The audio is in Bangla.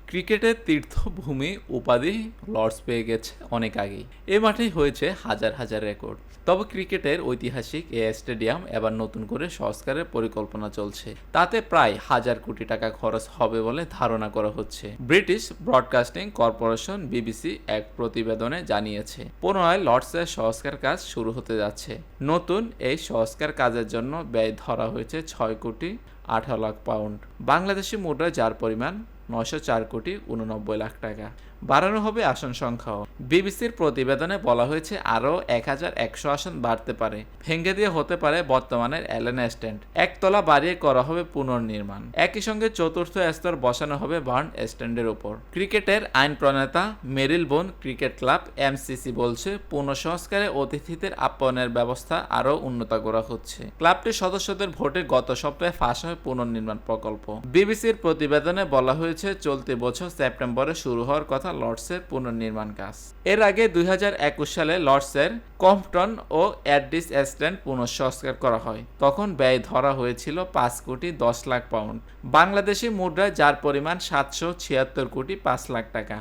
ক্রিকেটের তীর্থভূমি উপাধি লর্ডস পেয়ে গেছে অনেক আগেই। এ মাঠেই হয়েছে হাজার হাজার রেকর্ড। তবে ক্রিকেটের ঐতিহাসিক এ স্টেডিয়াম এবার নতুন করে সংস্কারের পরিকল্পনা চলছে। তাতে প্রায় 1,000 কোটি টাকা খরচ হবে বলে ধারণা করা হচ্ছে। ব্রিটিশ ব্রডকাস্টিং কর্পোরেশন বিবিসি এক প্রতিবেদনে জানিয়েছে, পুনরায় লর্ডসের সংস্কার কাজ শুরু হতে যাচ্ছে। নতুন এই সংস্কার কাজের জন্য ব্যয় ধরা হয়েছে 6,18,00,000 পাউন্ড, বাংলাদেশি মুদ্রায় যার পরিমাণ 904,89,00,000 টাকা। বাড়ানো হবে আসন সংখ্যাও। বিবিসির প্রতিবেদনে বলা হয়েছে আরও 1,100 আসন বাড়তে পারে। ভেঙে দিয়ে হতে পারে বর্তমানের এলেনা স্ট্যান্ড। একতলা বাড়িয়ে করা হবে পুনর্নির্মাণ। একই সঙ্গে চতুর্থ স্তর বসানো হবে বার্ন স্ট্যান্ডের উপর। ক্রিকেটের আইন প্রণেতা মেরিলবোন ক্রিকেট ক্লাব এমসিসি বলছে, পুনঃসংস্কারে অতিথিদের আপ্যায়নের ব্যবস্থা আরও উন্নত করা হচ্ছে। ক্লাবটির সদস্যদের ভোটে গত সপ্তাহে ফাঁস হয় পুনর্নির্মাণ প্রকল্প। বিবিসির প্রতিবেদনে বলা হয়েছে, চলতি বছর সেপ্টেম্বরে শুরু হওয়ার কথা লর্ডসের পুনর্নির্মাণ কাজ। এর আগে 2021 সালে লর্ডসের কম্পটন ও অ্যাডিস স্ট্যান্ড পুনঃসংস্কার করা হয়। তখন ব্যয় ধরা হয়েছিল 5,10,00,000 পাউন্ড, বাংলাদেশি মুদ্রায় যার পরিমাণ 776,5,00,000 টাকা।